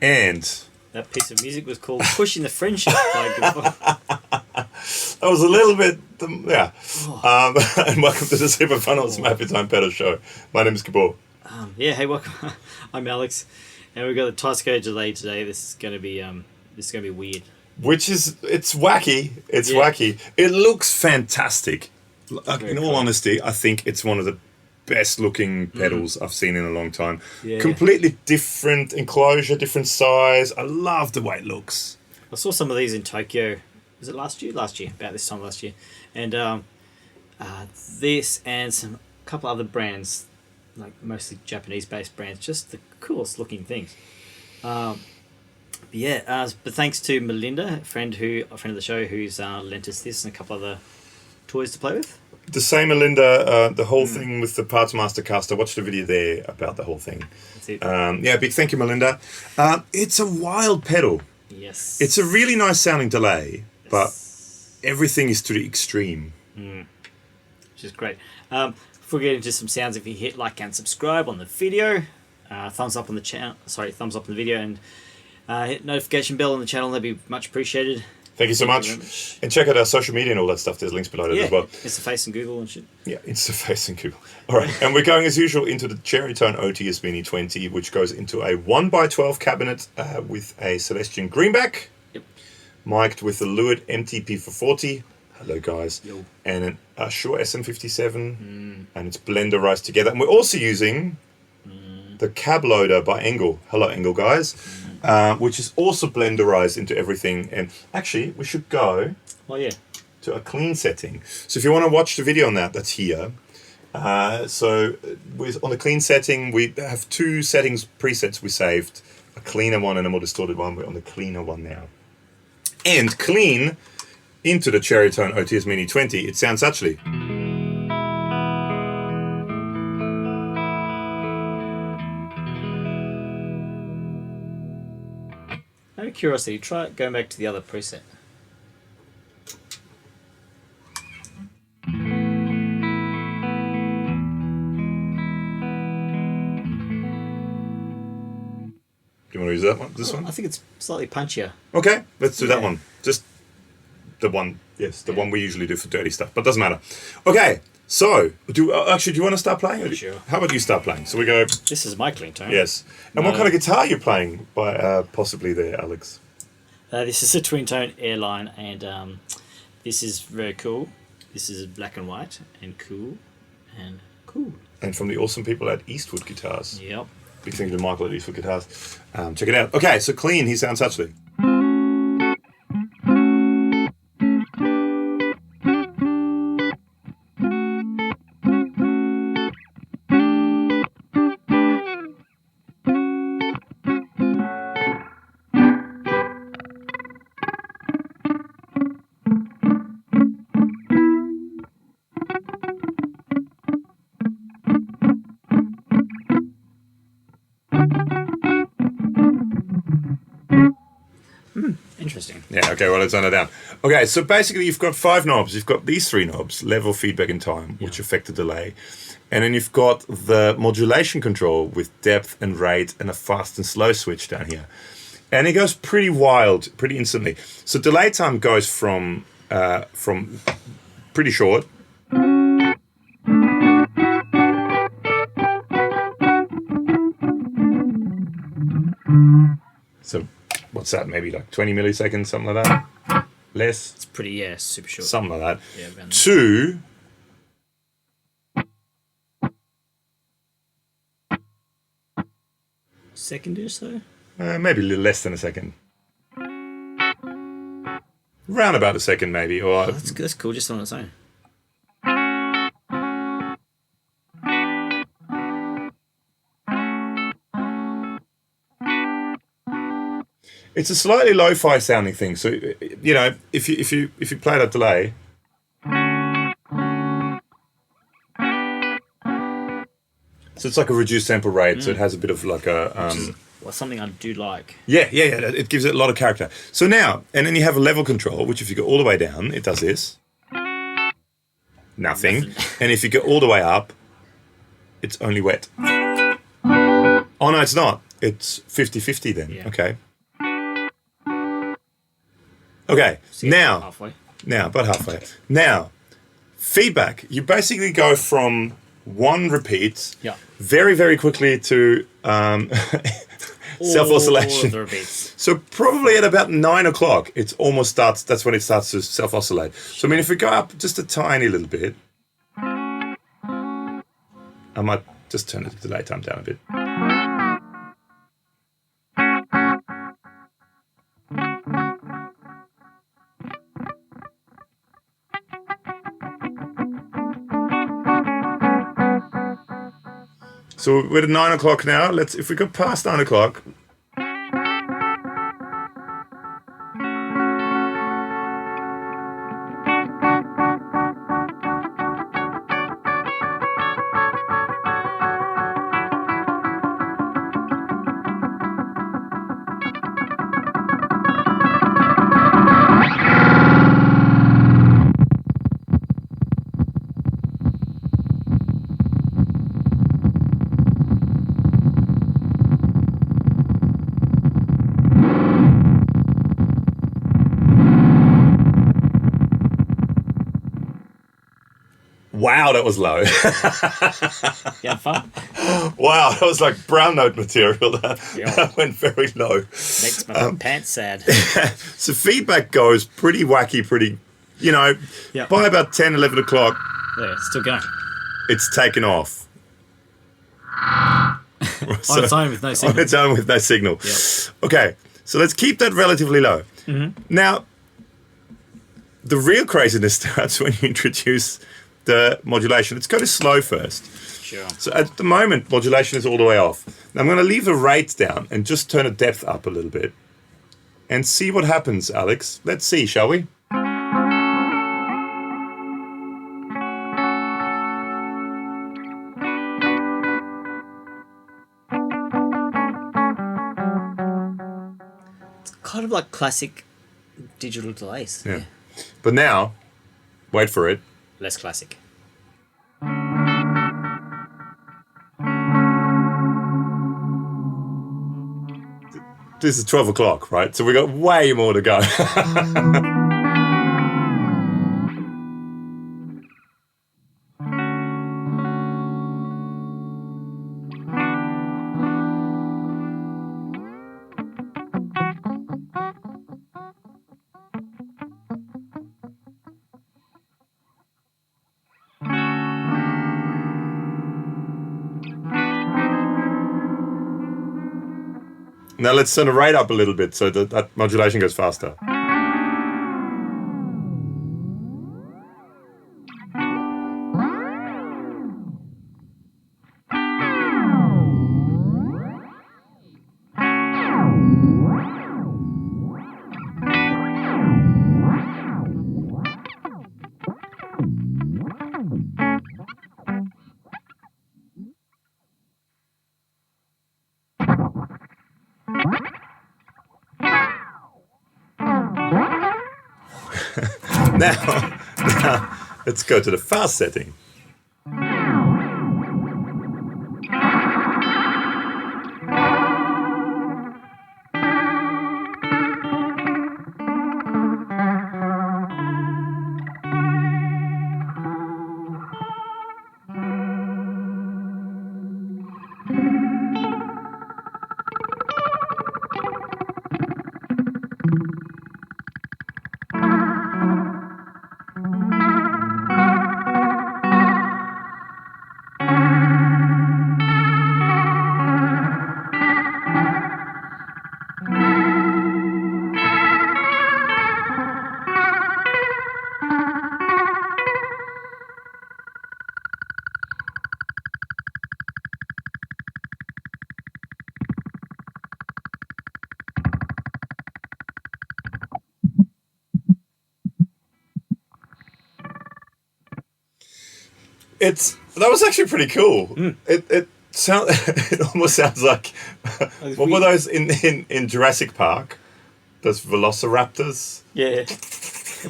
And that piece of music was called Pushing the Friendship by Gabor. That was a little bit, yeah. And welcome to the Super Fun Awesome Happy Time Pedal Show. My name is Gabor. Yeah, hey, welcome. I'm Alex, and we've got the Teisco Delay today. This is going to be weird. Which is, it's wacky. It's wacky. It looks fantastic. In all honesty, I think it's one of the best looking pedals I've seen in a long time. Yeah. Completely different enclosure, different size. I love the way it looks. I saw some of these in Tokyo. Was it last year? Last year, about this time last year. And this and a couple other brands, like mostly Japanese-based brands, just the coolest looking things. But thanks to Melinda, a friend of the show, who's lent us this and a couple other toys to play with. The same Melinda, the whole thing with the Parts Master Cast. I watched a video there about the whole thing. That's it. Big thank you, Melinda. It's a wild pedal. Yes. It's a really nice sounding delay, but everything is to the extreme. Which is great. Before we get into some sounds, if you hit like and subscribe on the video, thumbs up on the channel. Sorry, thumbs up on the video, and hit notification bell on the channel. That'd be much appreciated. Thank you so much. And check out our social media and all that stuff. There's links below it as well. Instaface and Google and shit. Yeah, Instaface and Google. All right. And we're going, as usual, into the Cherry Tone OTS Mini 20, which goes into a 1x12 cabinet with a Celestian greenback. Yep. Mic'd with the LEWITT MTP440. Hello, guys. Yo. And a Shure SM57. And it's blenderized together. And we're also using the CABLOADER by ENGL. Hello, ENGL, guys. Which is also blenderized into everything. And actually, we should go to a clean setting. So if you want to watch the video on that, that's here. On the clean setting, we have two settings, presets we saved. A cleaner one and a more distorted one. We're on the cleaner one now. And clean into the Cherry Tone OTS Mini 20, it sounds actually... Out of curiosity, try going back to the other preset. Do you want to use that one? This one? I think it's slightly punchier. Okay, let's do that one. Just the one, the one we usually do for dirty stuff, but doesn't matter. Okay, so do you want to start playing? Sure. How about you start playing? So we go. This is my clean tone. Yes. And what kind of guitar are you playing by possibly there, Alex? This is a twin tone Airline, and this is very cool. This is black and white and cool. And from the awesome people at Eastwood Guitars. Yep. Big thank you to Michael at Eastwood Guitars. Check it out. Okay, so clean. He sounds actually. Interesting. Yeah, okay, well, let's turn it down. Okay, so basically you've got 5 knobs. You've got these 3 knobs, level, feedback, and time, which affect the delay. And then you've got the modulation control with depth and rate and a fast and slow switch down here. And it goes pretty wild, pretty instantly. So delay time goes from pretty short. So what's that, maybe like 20 milliseconds, something like that? Less? It's pretty, super short. Something like that. Yeah, to second or so? Maybe a little less than a second. Round about a second, maybe. Or that's cool, just on its own. It's a slightly lo-fi sounding thing. So you know, if you play that delay, so it's like a reduced sample rate. So it has a bit of like a something I do like. Yeah. It gives it a lot of character. So now, and then you have a level control, which if you go all the way down, it does this. Nothing. And if you go all the way up, it's only wet. Oh no, it's not. it's 50-50 then. Yeah. Okay. Okay. So Now, halfway. about halfway. Now, feedback. You basically go from one repeat very, very quickly to self-oscillation. All of the repeats. So probably at about 9 o'clock, it almost starts. That's when it starts to self-oscillate. So I mean, if we go up just a tiny little bit, I might just turn the delay time down a bit. So we're at 9 o'clock now. If we go past 9 o'clock. Wow, that was low. Yeah, fun. Wow, that was like brown note material. That went very low. Makes my pants sad. So feedback goes pretty wacky, by about 10, 11 o'clock, Yeah, it's still going. it's taken off. On its own with no signal. On its own with no signal. Yep. Okay, so let's keep that relatively low. Now, the real craziness starts when you introduce the modulation. Let's go to slow first. Sure. So at the moment, modulation is all the way off. Now I'm going to leave the rate down and just turn the depth up a little bit and see what happens, Alex. Let's see, shall we? It's kind of like classic digital delays. Yeah. But now, wait for it. Less classic. This is 12 o'clock, right? So we got way more to go. Now let's turn the rate up a little bit so that modulation goes faster. Now, let's go to the fast setting. That was actually pretty cool. It almost sounds like what were those in Jurassic Park? Those velociraptors. Yeah.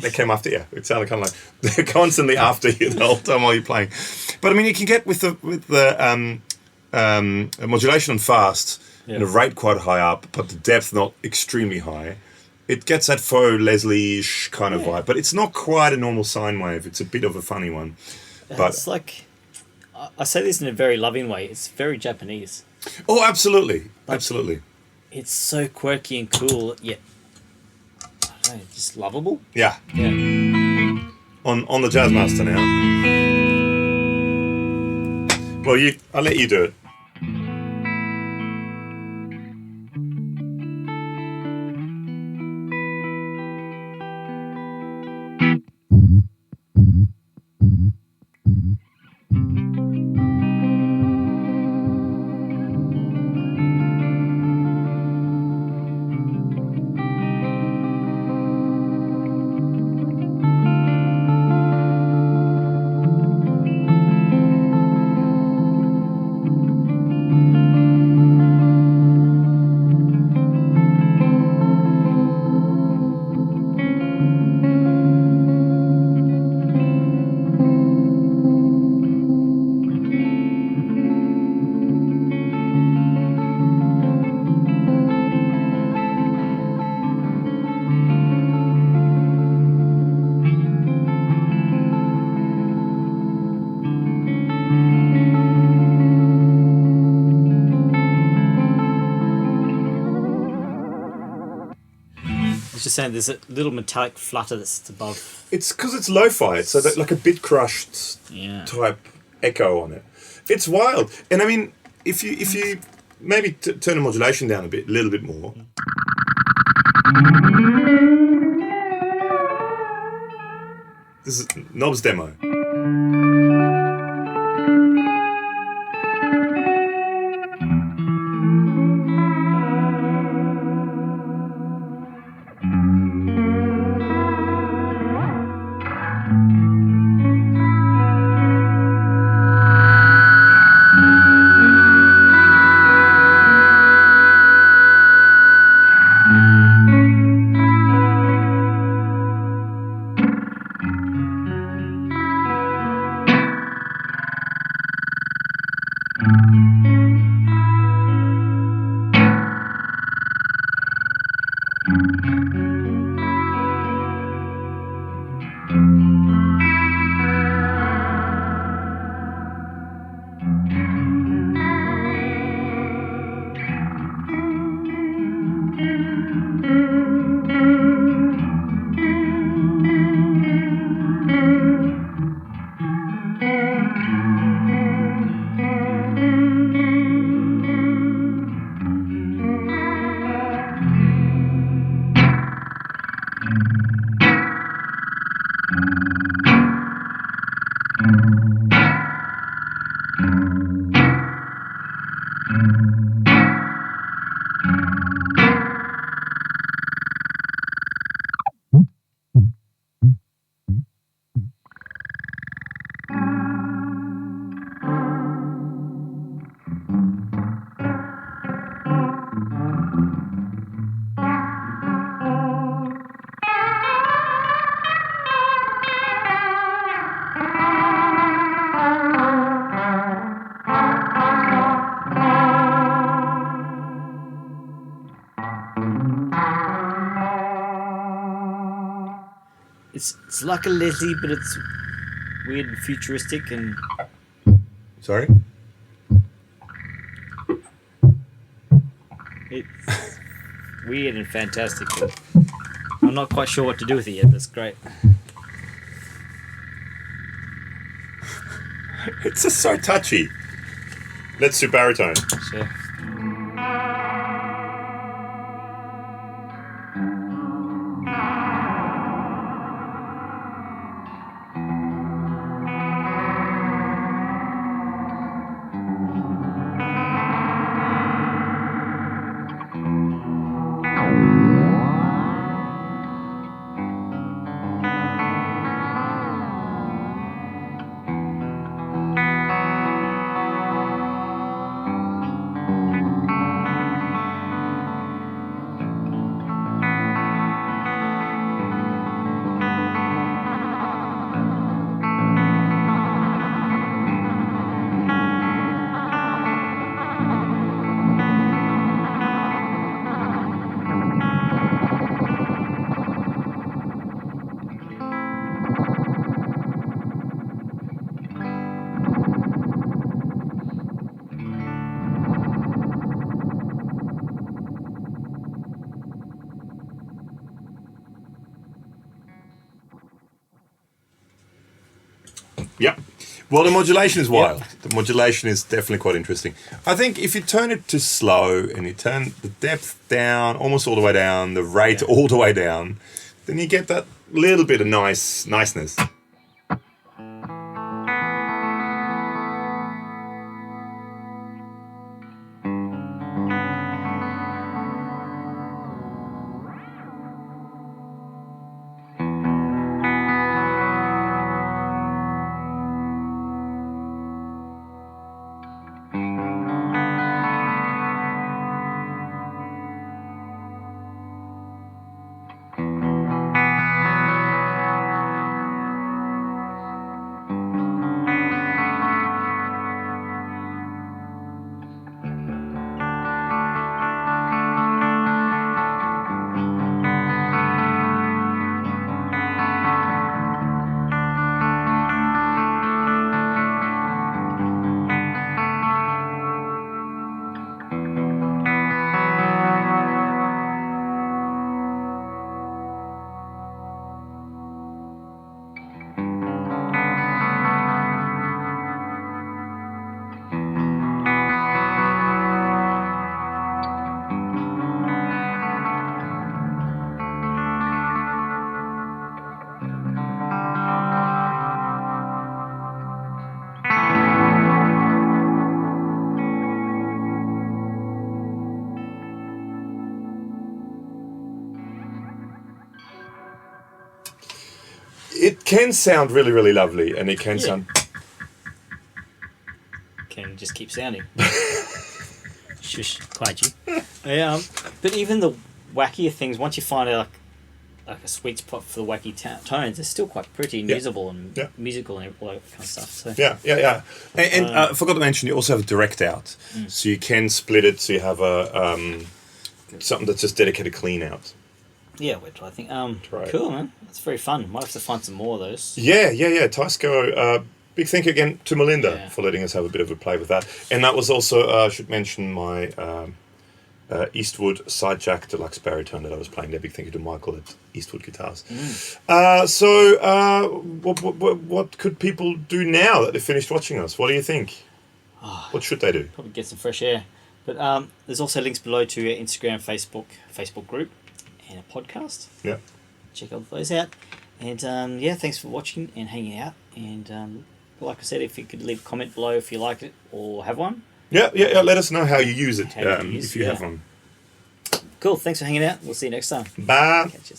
They came after you. It sounded kind of like they're constantly after you the whole time while you're playing. But I mean, you can get with the modulation on fast. and the rate quite high up, but the depth not extremely high. It gets that faux Leslie-ish kind of vibe, but it's not quite a normal sine wave. It's a bit of a funny one. But it's like, I say this in a very loving way. It's very Japanese. Oh, absolutely, Like, absolutely. It's so quirky and cool, yet I don't know, just lovable. Yeah. Yeah. On the Jazzmaster now. Well, I'll let you do it. Just saying, there's a little metallic flutter that's above. It's because it's lo-fi. It's so that, like a bit crushed type echo on it. It's wild. And I mean, if you maybe turn the modulation down a little bit more. This is Knobs demo. It's like a Leslie, but it's weird and futuristic and. Sorry? It's weird and fantastic, but I'm not quite sure what to do with it yet. That's great. It's just so touchy. Let's do baritone. Sure. Yep. Well, the modulation is wild. Yep. The modulation is definitely quite interesting. I think if you turn it to slow and you turn the depth down, almost all the way down, the rate all the way down, then you get that little bit of niceness. It can sound really, really lovely, and it can sound... Can just keep sounding. Shush, quiet you. But even the wackier things, once you find out like a sweet spot for the wacky tones, they're still quite pretty and usable and musical and all that kind of stuff. So. Yeah. And I forgot to mention, you also have a direct out. So you can split it, so you have a something that's just dedicated clean out. Yeah, which I think. Cool, man. That's very fun. Might have to find some more of those. Yeah. Teisco, big thank you again to Melinda for letting us have a bit of a play with that. And that was also, I should mention, my Eastwood side jack deluxe baritone that I was playing there. Big thank you to Michael at Eastwood Guitars. What could people do now that they've finished watching us? What do you think? What should they do? Probably get some fresh air. But there's also links below to Instagram, Facebook group, and a podcast. Yeah. Check all those out. And thanks for watching and hanging out. And like I said, if you could leave a comment below if you like it or have one. Yeah. Let us know how you use it if you have one. Cool. Thanks for hanging out. We'll see you next time. Bye. Catch you.